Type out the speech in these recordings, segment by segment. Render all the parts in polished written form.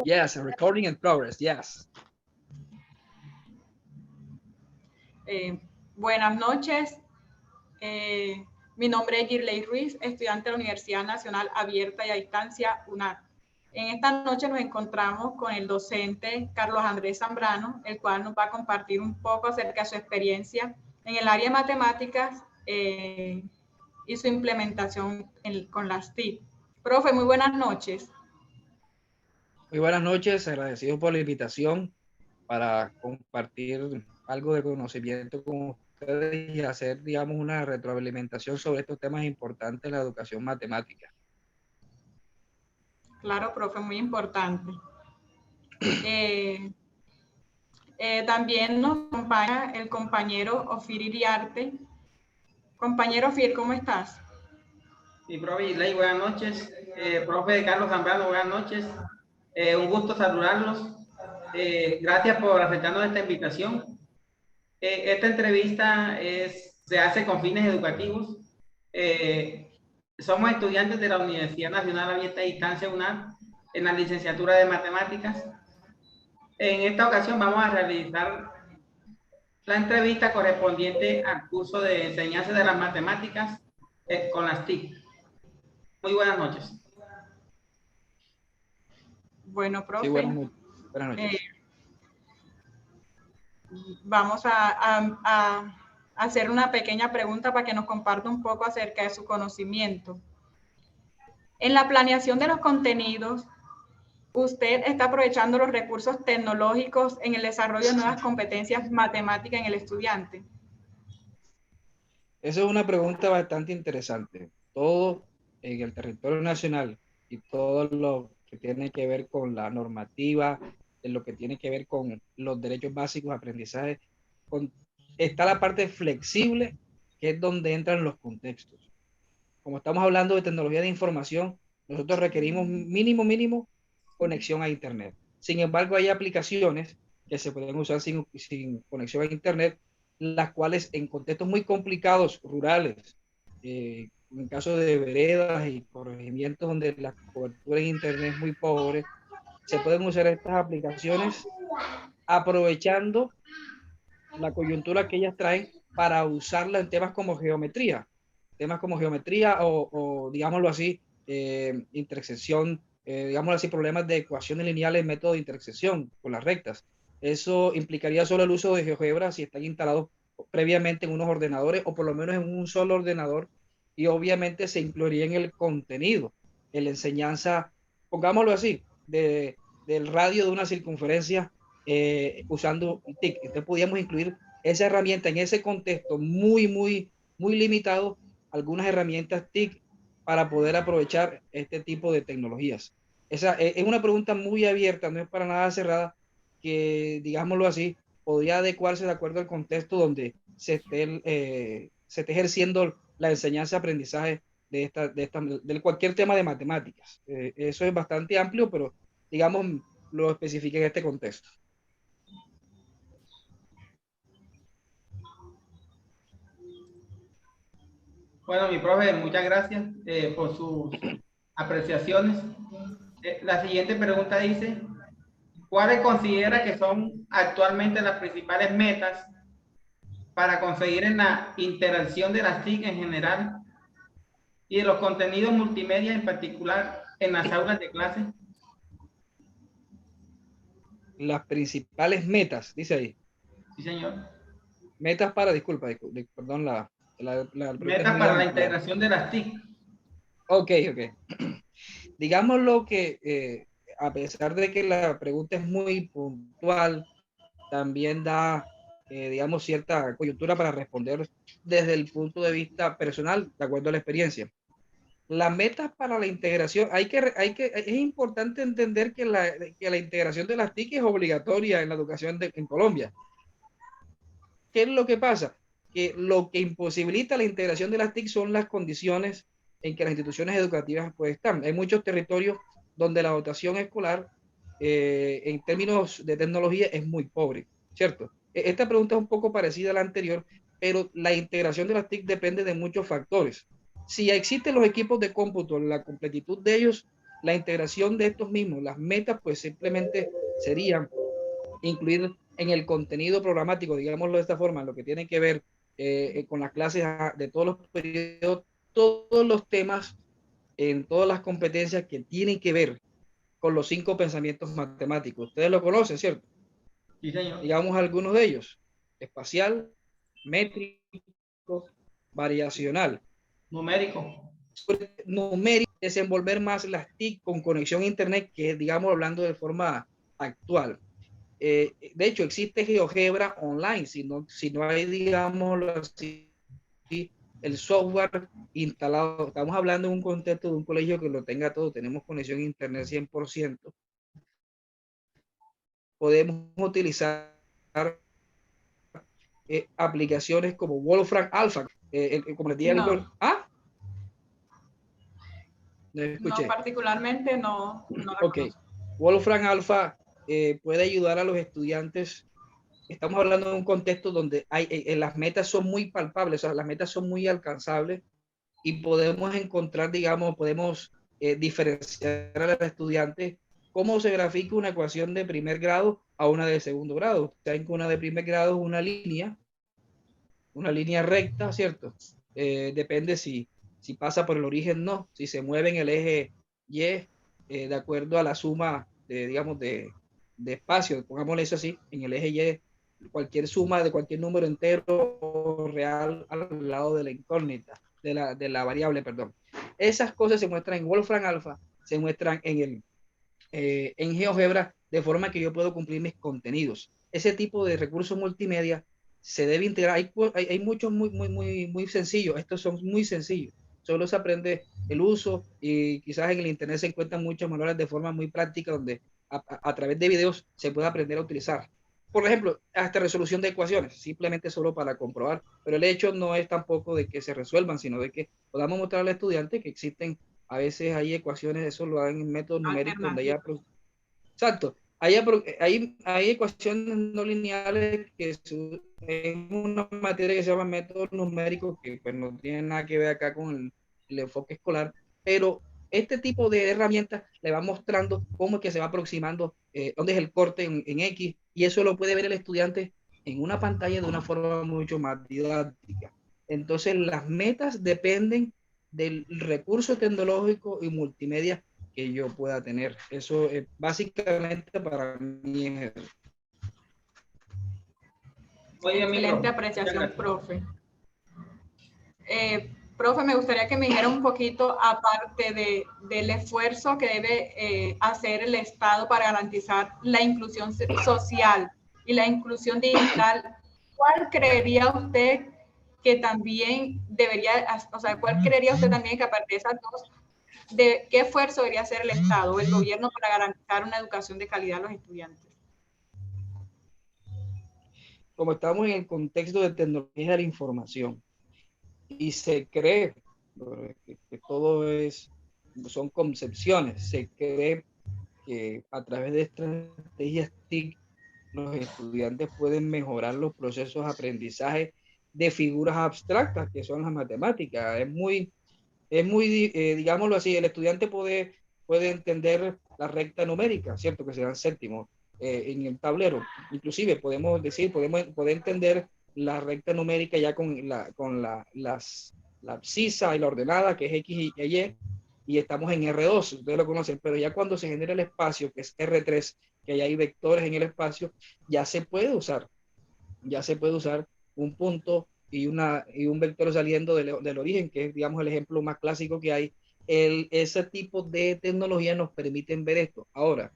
Yes, recording in progress, yes. Buenas noches. Mi nombre es Girley Ruiz, estudiante de la Universidad Nacional Abierta y a Distancia, UNAD. En esta noche nos encontramos con el docente Carlos Andrés Zambrano, el cual nos va a compartir un poco acerca de su experiencia en el área de matemáticas y su implementación con las TIC. Profe, muy buenas noches. Muy buenas noches, agradecido por la invitación para compartir algo de conocimiento con ustedes y hacer, digamos, una retroalimentación sobre estos temas importantes de la educación matemática. Claro, profe, muy importante. También nos acompaña el compañero Ofir Iriarte. Compañero Ofir, ¿cómo estás? Mi profe Islay, buenas noches. Profe Carlos Zambrano, buenas noches. Un gusto saludarlos. Gracias por aceptarnos esta invitación. Esta entrevista se hace con fines educativos. Somos estudiantes de la Universidad Nacional Abierta a Distancia, UNAD, en la licenciatura de Matemáticas. En esta ocasión vamos a realizar la entrevista correspondiente al curso de enseñanza de las matemáticas con las TIC. Muy buenas noches. Bueno, profe. Sí, buenas noches. Vamos a hacer una pequeña pregunta para que nos comparta un poco acerca de su conocimiento. En la planeación de los contenidos, ¿usted está aprovechando los recursos tecnológicos en el desarrollo de nuevas competencias matemáticas en el estudiante? Esa es una pregunta bastante interesante. Todo en el territorio nacional y todo lo que tiene que ver con la normativa, en lo que tiene que ver con los derechos básicos de aprendizaje, está la parte flexible, que es donde entran los contextos. Como estamos hablando de tecnología de información, nosotros requerimos mínimo conexión a Internet. Sin embargo, hay aplicaciones que se pueden usar sin conexión a Internet, las cuales en contextos muy complicados, rurales, en caso de veredas y corregimientos donde la cobertura en Internet es muy pobre, se pueden usar estas aplicaciones aprovechando la coyuntura que ellas traen para usarla en temas como geometría o digámoslo así, intersección, digámoslo así, problemas de ecuaciones lineales, método de intersección con las rectas. Eso implicaría solo el uso de GeoGebra si están instalados previamente en unos ordenadores o por lo menos en un solo ordenador, y obviamente se incluiría en el contenido, en la enseñanza, pongámoslo así, del radio de una circunferencia usando TIC. Entonces podíamos incluir esa herramienta en ese contexto muy limitado, algunas herramientas TIC para poder aprovechar este tipo de tecnologías. Esa es una pregunta muy abierta, no es para nada cerrada, que digámoslo así, podría adecuarse de acuerdo al contexto donde se esté ejerciendo la enseñanza-aprendizaje de cualquier tema de matemáticas. Eso es bastante amplio, pero digamos, lo especifique en este contexto. Bueno, mi profe, muchas gracias por sus apreciaciones. La siguiente pregunta dice, ¿cuáles considera que son actualmente las principales metas para conseguir en la interacción de las TIC en general y de los contenidos multimedia en particular en las aulas de clase? Las principales metas, dice ahí. Sí, señor. Metas para, perdón, la metas para la integración de las TIC. Ok. Digamos lo que, a pesar de que la pregunta es muy puntual, también da, digamos, cierta coyuntura para responder desde el punto de vista personal, de acuerdo a la experiencia. Las metas para la integración, es importante entender que la integración de las TIC es obligatoria en la educación en Colombia. ¿Qué es lo que pasa? Que lo que imposibilita la integración de las TIC son las condiciones en que las instituciones educativas pues están. Hay muchos territorios donde la dotación escolar en términos de tecnología es muy pobre, ¿cierto? Esta pregunta es un poco parecida a la anterior, pero la integración de las TIC depende de muchos factores. Si existen los equipos de cómputo, la completitud de ellos, la integración de estos mismos, las metas, pues simplemente serían incluir en el contenido programático, digámoslo de esta forma, lo que tiene que ver con las clases de todos los periodos, todos los temas en todas las competencias que tienen que ver con los 5 pensamientos matemáticos. Ustedes lo conocen, ¿cierto? Sí, señor. Digamos algunos de ellos: espacial, métrico, variacional, Numérico. numérico, desenvolver más las TIC con conexión a internet, que es, digamos, hablando de forma actual. De hecho, existe GeoGebra online, si no hay, digamos, así, el software instalado. Estamos hablando en un contexto de un colegio que lo tenga todo, tenemos conexión a internet 100%. Podemos utilizar aplicaciones como Wolfram Alpha, como les dije, No. ¿ah? No, particularmente no la Ok. conozco. Wolfram Alpha puede ayudar a los estudiantes. Estamos hablando de un contexto donde las metas son muy palpables, o sea, las metas son muy alcanzables, y podemos encontrar, digamos, podemos diferenciar al estudiante cómo se grafica una ecuación de primer grado a una de segundo grado. Saben que una de primer grado es una línea recta, ¿cierto? Depende si pasa por el origen, no, si se mueve en el eje Y, de acuerdo a la suma de, digamos, de espacio, pongámosle eso así, en el eje Y, cualquier suma de cualquier número entero o real al lado de la incógnita, de la variable, perdón. Esas cosas se muestran en Wolfram Alpha, se muestran en GeoGebra, de forma que yo puedo cumplir mis contenidos. Ese tipo de recursos multimedia se debe integrar. Hay muchos muy sencillos. Estos son muy sencillos. Solo se aprende el uso, y quizás en el internet se encuentran muchos manuales de forma muy práctica donde a través de videos se puede aprender a utilizar. Por ejemplo, hasta resolución de ecuaciones, simplemente solo para comprobar. Pero el hecho no es tampoco de que se resuelvan, sino de que podamos mostrar al estudiante que existen, a veces hay ecuaciones, eso lo dan en métodos numéricos donde hay, exacto, hay ecuaciones no lineales que es una materia que se llama métodos numéricos, que pues no tiene nada que ver acá con el enfoque escolar, pero este tipo de herramientas le va mostrando cómo es que se va aproximando, dónde es el corte en X, y eso lo puede ver el estudiante en una pantalla de una forma mucho más didáctica. Entonces, las metas dependen del recurso tecnológico y multimedia que yo pueda tener. Eso es básicamente para mí es eso. Muy bien, excelente apreciación, profe. Profe, me gustaría que me dijera un poquito, aparte del esfuerzo que debe hacer el Estado para garantizar la inclusión social y la inclusión digital, ¿cuál creería usted que también debería, o sea, cuál creería usted también que aparte de esas dos, de qué esfuerzo debería hacer el Estado o el gobierno para garantizar una educación de calidad a los estudiantes? Como estamos en el contexto de tecnología de la información y se cree que todo son concepciones, se cree que a través de estrategias TIC los estudiantes pueden mejorar los procesos de aprendizaje de figuras abstractas que son las matemáticas. Es muy digámoslo así, el estudiante puede entender la recta numérica, ¿cierto? Que serán séptimos en el tablero. Inclusive podemos decir, poder entender la recta numérica ya con la abscisa y la ordenada, que es X y estamos en R2, ustedes lo conocen, pero ya cuando se genera el espacio, que es R3, que ya hay vectores en el espacio, ya se puede usar un punto y un vector saliendo del origen, que es, digamos, el ejemplo más clásico que hay. Ese tipo de tecnología nos permiten ver esto. Ahora,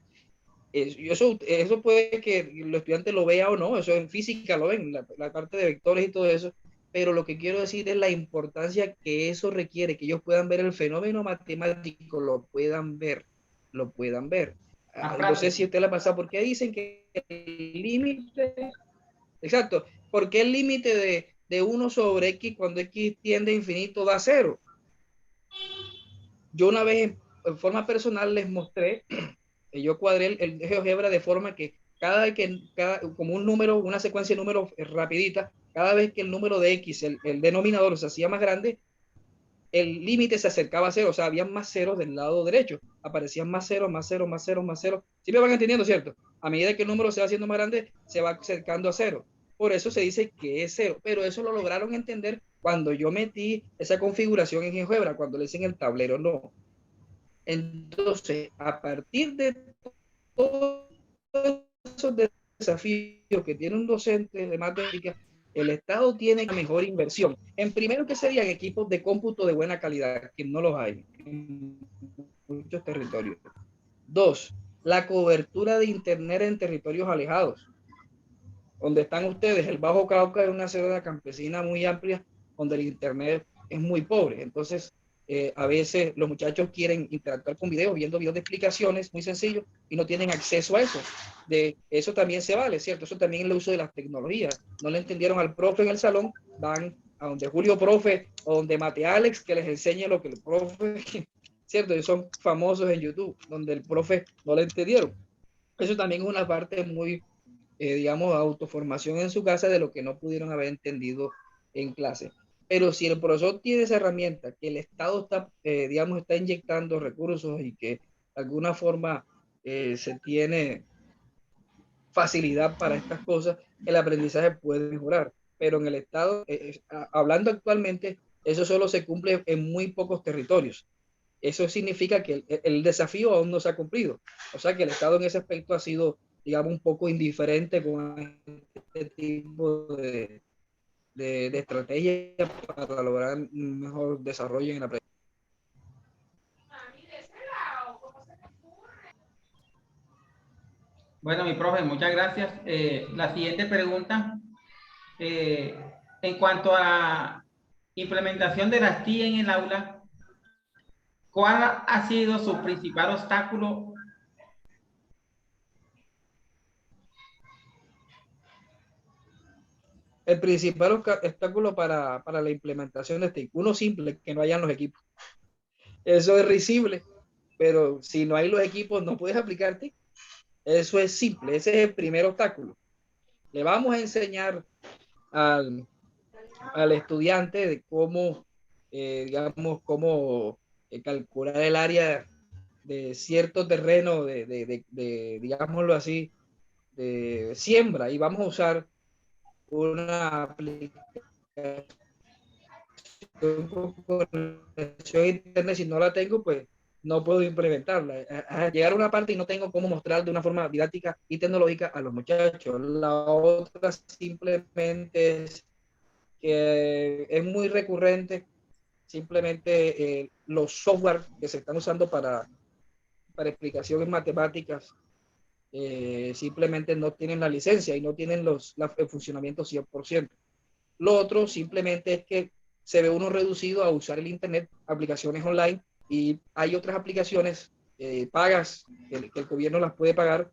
eso puede que el estudiante lo vea o no, eso en física lo ven, la parte de vectores y todo eso, pero lo que quiero decir es la importancia que eso requiere, que ellos puedan ver el fenómeno matemático, lo puedan ver. No sé si a usted le ha pasado, porque dicen que el límite, exacto, porque el límite de 1 sobre X cuando X tiende a infinito da 0. Yo una vez en forma personal les mostré, yo cuadré el GeoGebra de forma que como un número, una secuencia de números rapidita, cada vez que el número de X, el denominador se hacía más grande, el límite se acercaba a 0, o sea, había más ceros del lado derecho. aparecían más cero, más cero, más cero, más cero. ¿Sí me van entendiendo, cierto? A medida que el número se va haciendo más grande, se va acercando a cero. Por eso se dice que es cero, pero eso lo lograron entender cuando yo metí esa configuración en GeoGebra, cuando le dicen el tablero no. Entonces, a partir de todos esos desafíos que tiene un docente de matemáticas, el Estado tiene la mejor inversión. En primero, que serían equipos de cómputo de buena calidad, que no los hay en muchos territorios. Dos, la cobertura de Internet en territorios alejados. Donde están ustedes, el Bajo Cauca es una zona campesina muy amplia, donde el Internet es muy pobre. Entonces, a veces los muchachos quieren interactuar con videos, viendo videos de explicaciones muy sencillos y no tienen acceso a eso. De eso también se vale, ¿cierto? Eso también es el uso de las tecnologías. No le entendieron al profe en el salón, van a donde Julio Profe o donde Mate Alex, que les enseñe lo que el profe, ¿cierto? Ellos son famosos en YouTube, donde el profe no le entendieron. Eso también es una parte muy, digamos, autoformación en su casa de lo que no pudieron haber entendido en clase. Pero si el profesor tiene esa herramienta, que el Estado está, digamos, está inyectando recursos y que de alguna forma se tiene facilidad para estas cosas, el aprendizaje puede mejorar. Pero en el Estado, hablando actualmente, eso solo se cumple en muy pocos territorios. Eso significa que el desafío aún no se ha cumplido. O sea que el Estado en ese aspecto ha sido, digamos, un poco indiferente con este tipo de estrategia para lograr un mejor desarrollo en la aprendizaje. Bueno, mi profe, muchas gracias. La siguiente pregunta, en cuanto a implementación de las TIC en el aula, ¿cuál ha sido su principal obstáculo? El principal obstáculo para la implementación de este, uno simple, que no hayan los equipos. Eso es risible, pero si no hay los equipos, no puedes aplicarte. Eso es simple, ese es el primer obstáculo. Le vamos a enseñar al estudiante de cómo, digamos, cómo calcular el área de cierto terreno, digámoslo así, de siembra, y vamos a usar una aplicación con conexión a internet. Si no la tengo, pues no puedo implementarla. A llegar a una parte y no tengo cómo mostrar de una forma didáctica y tecnológica a los muchachos. La otra simplemente es que es muy recurrente, simplemente los software que se están usando para explicaciones matemáticas simplemente no tienen la licencia y no tienen el funcionamiento 100%. Lo otro simplemente es que se ve uno reducido a usar el Internet, aplicaciones online, y hay otras aplicaciones pagas que el gobierno las puede pagar,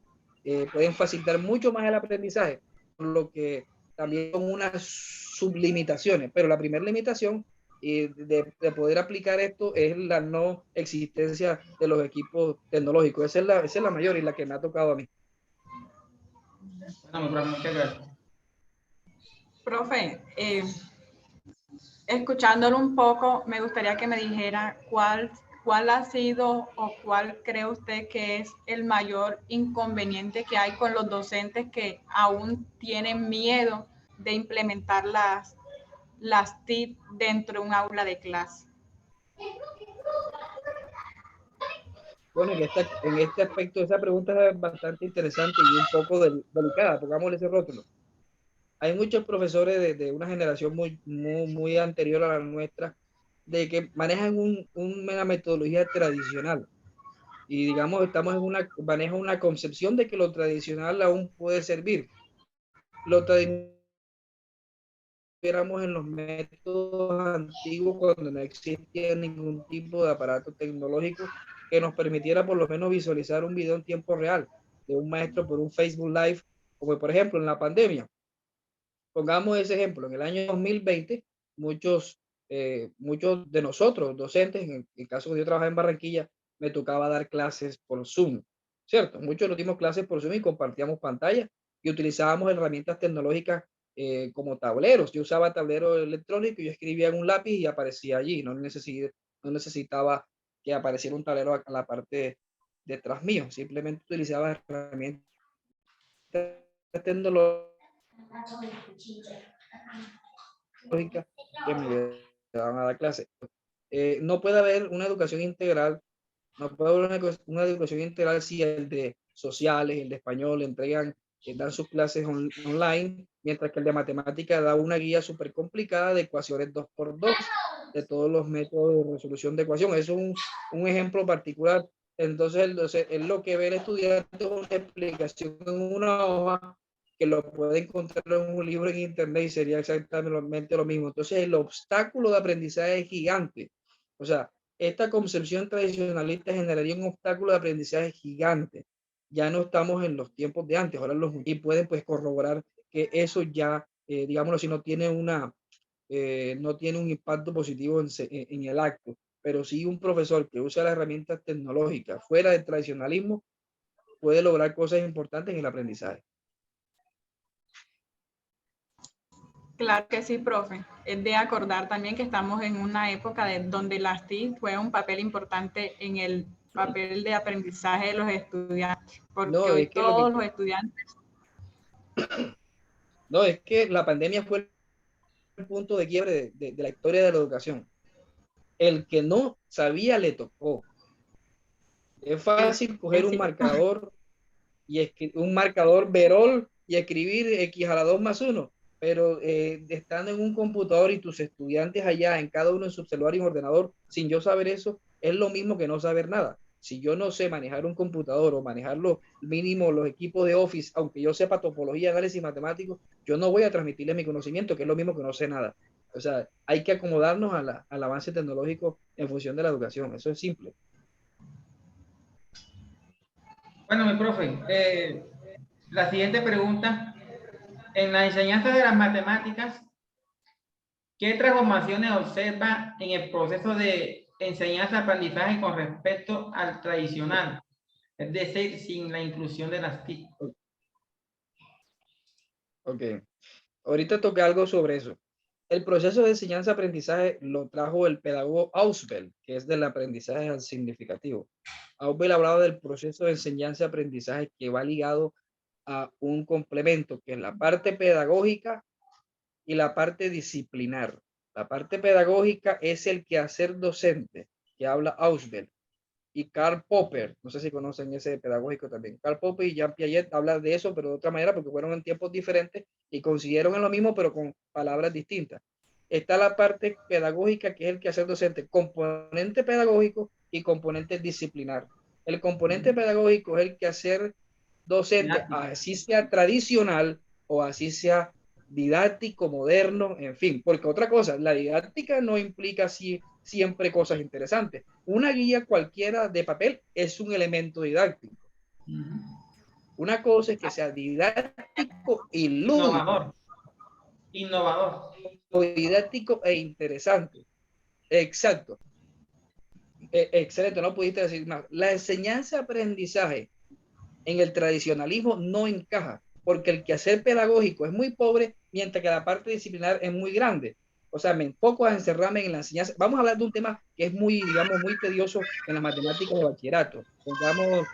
pueden facilitar mucho más el aprendizaje, por lo que también son unas sublimitaciones. Pero la primera limitación de poder aplicar esto es la no existencia de los equipos tecnológicos. Esa es la mayor y la que me ha tocado a mí. Bueno, muchas gracias. Profe, escuchándolo un poco, me gustaría que me dijera cuál ha sido o cuál cree usted que es el mayor inconveniente que hay con los docentes que aún tienen miedo de implementar las TIC dentro de un aula de clase. Bueno, en este aspecto, esa pregunta es bastante interesante y un poco delicada, pongámosle ese rótulo. Hay muchos profesores de una generación muy anterior a la nuestra, de que manejan una metodología tradicional. Y digamos, manejan una concepción de que lo tradicional aún puede servir. Lo tradicional en los métodos antiguos, cuando no existía ningún tipo de aparato tecnológico que nos permitiera por lo menos visualizar un video en tiempo real de un maestro por un Facebook Live, como por ejemplo en la pandemia. Pongamos ese ejemplo, en el año 2020, muchos de nosotros, docentes, en el caso que yo trabajaba en Barranquilla, me tocaba dar clases por Zoom, ¿cierto? Muchos nos dimos clases por Zoom y compartíamos pantalla y utilizábamos herramientas tecnológicas como tableros. Yo usaba tablero electrónico y yo escribía en un lápiz y aparecía allí, no necesitaba que apareciera un tablero a la parte detrás mío. Simplemente utilizaba herramientas tecnológicas que me ayudaban a dar clase. No puede haber una educación integral, no puede haber una educación integral si el de sociales, el de español entregan, dan sus clases online, mientras que el de matemática da una guía súper complicada de ecuaciones 2x2, de todos los métodos de resolución de ecuación. Es un ejemplo particular. Entonces, es lo que ve el estudiante es una explicación en una hoja que lo puede encontrar en un libro en internet y sería exactamente lo mismo. Entonces, el obstáculo de aprendizaje es gigante. O sea, esta concepción tradicionalista generaría un obstáculo de aprendizaje gigante. Ya no estamos en los tiempos de antes, ahora y pueden pues corroborar que eso ya, digámoslo así, no tiene un impacto positivo en el acto, pero sí un profesor que usa las herramientas tecnológicas fuera del tradicionalismo puede lograr cosas importantes en el aprendizaje. Claro que sí, profe. Es de acordar también que estamos en una época donde las TIC juegan un papel importante en el papel de aprendizaje de los estudiantes, porque No, hoy es que todos los estudiantes... No, es que la pandemia fue el punto de quiebre de la historia de la educación. El que no sabía le tocó. Es fácil coger un marcador un marcador Verol y escribir X a la 2 más 1, pero estando en un computador y tus estudiantes allá, en cada uno en su celular y un ordenador, sin yo saber eso, es lo mismo que no saber nada. Si yo no sé manejar un computador o manejar lo mínimo los equipos de Office, aunque yo sepa topología, análisis matemático, yo no voy a transmitirle mi conocimiento, que es lo mismo que no sé nada. O sea, hay que acomodarnos al avance tecnológico en función de la educación. Eso es simple. Bueno, mi profe, la siguiente pregunta. En la enseñanza de las matemáticas, ¿qué transformaciones observa en el proceso de enseñanza-aprendizaje con respecto al tradicional? Es decir, sin la inclusión de las TIC. Ok. Ahorita toqué algo sobre eso. El proceso de enseñanza-aprendizaje lo trajo el pedagogo Ausubel, que es del aprendizaje al significativo. Ausubel hablaba del proceso de enseñanza-aprendizaje que va ligado a un complemento, que es la parte pedagógica y la parte disciplinar. La parte pedagógica es el quehacer docente, que habla Ausubel. Y Karl Popper, no sé si conocen ese pedagógico también. Karl Popper y Jean Piaget hablan de eso, pero de otra manera, porque fueron en tiempos diferentes y consiguieron en lo mismo, pero con palabras distintas. Está la parte pedagógica, que es el quehacer docente, componente pedagógico y componente disciplinar. El componente pedagógico es el quehacer docente, así sea tradicional o así sea didáctico, moderno, en fin, porque otra cosa, la didáctica no implica siempre cosas interesantes. Una guía cualquiera de papel es un elemento didáctico. Una cosa es que sea didáctico y lúdico. Innovador. O didáctico e interesante. Exacto. Excelente, no pudiste decir más. La enseñanza-aprendizaje en el tradicionalismo no encaja, porque el quehacer pedagógico es muy pobre, mientras que la parte disciplinar es muy grande. O sea, me enfoco a encerrarme en la enseñanza. Vamos a hablar de un tema que es muy, digamos, muy tedioso en las matemáticas de bachillerato. Pongamos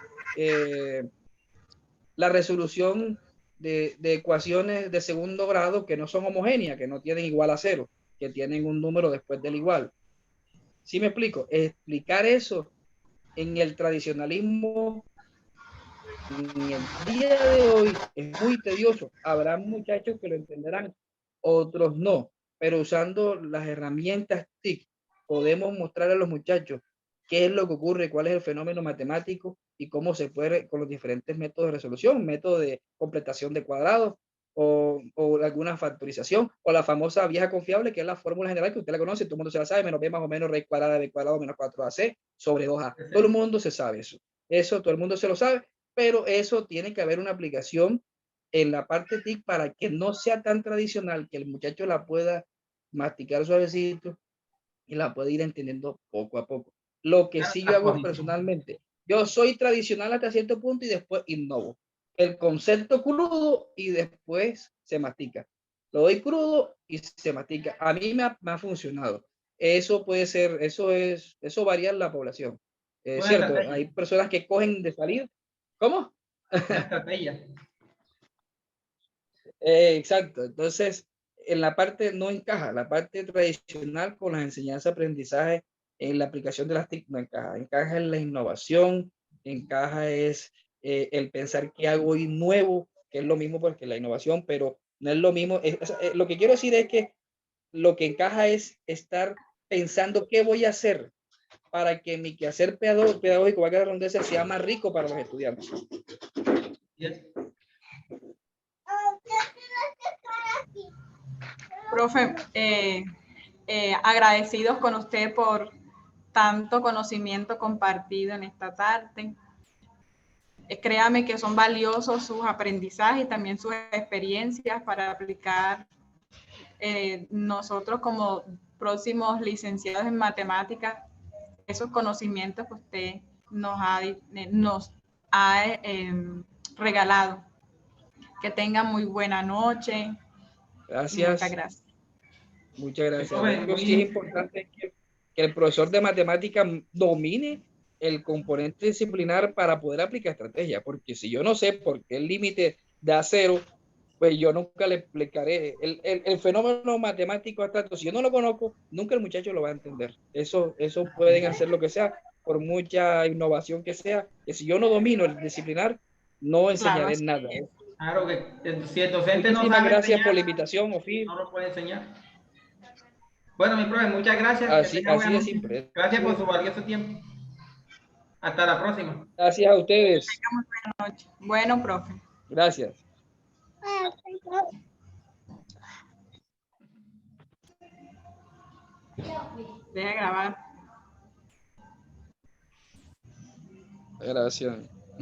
la resolución de ecuaciones de segundo grado que no son homogéneas, que no tienen igual a cero, que tienen un número después del igual. ¿Sí me explico? Explicar eso en el tradicionalismo en el día de hoy es muy tedioso. Habrá muchachos que lo entenderán, otros no, pero usando las herramientas TIC podemos mostrar a los muchachos qué es lo que ocurre, cuál es el fenómeno matemático y cómo se puede con los diferentes métodos de resolución, método de completación de cuadrados o alguna factorización o la famosa vieja confiable, que es la fórmula general que usted la conoce, todo el mundo se la sabe, menos b más o menos raíz cuadrada de b cuadrado menos 4ac sobre 2a. Todo el mundo se sabe eso. Eso todo el mundo se lo sabe, pero eso tiene que haber una aplicación en la parte TIC para que no sea tan tradicional, que el muchacho la pueda masticar suavecito y la pueda ir entendiendo poco a poco. Lo que sí yo hago personalmente, yo soy tradicional hasta cierto punto y después innovo. El concepto crudo y después se mastica. Lo doy crudo y se mastica. A mí me ha funcionado. eso puede ser, eso varía en la población. Es Una cierto, estrategia. hay personas que cogen de salir. ¿Cómo? Una estrategia. Exacto. Entonces, en la parte no encaja, la parte tradicional con las enseñanzas, aprendizaje, en la aplicación de las TIC no encaja. Encaja en la innovación, encaja es el pensar qué hago hoy nuevo, que es lo mismo porque la innovación, pero no es lo mismo. Lo que quiero decir es que lo que encaja es estar pensando qué voy a hacer para que mi quehacer pedagógico, valga la redundancia, sea más rico para los estudiantes. Yes. Profe, agradecidos con usted por tanto conocimiento compartido en esta tarde. Créame que son valiosos sus aprendizajes y también sus experiencias para aplicar nosotros como próximos licenciados en matemáticas, esos conocimientos que usted nos ha regalado. Que tenga muy buena noche. Muchas Gracias. gracias. Muchas gracias. Profe, Algo sí es importante que el profesor de matemática domine el componente disciplinar para poder aplicar estrategia, porque si yo no sé por qué el límite da cero, pues yo nunca le explicaré el fenómeno matemático abstracto. Si yo no lo conozco, nunca el muchacho lo va a entender. Eso pueden hacer lo que sea, por mucha innovación que sea, que si yo no domino el disciplinar, no Claro, enseñaré así nada. es. claro que si el docente no Muchísimas sabe gracias enseñar, por la invitación, Ofir. no lo puede enseñar. Bueno, mi profe, muchas gracias. Que Así, tenga buena así de noche. simple. Gracias por su valioso tiempo. Hasta la próxima. Gracias a ustedes. Tenga muy buena noche. Bueno, profe. Gracias. Deja grabar. Gracias.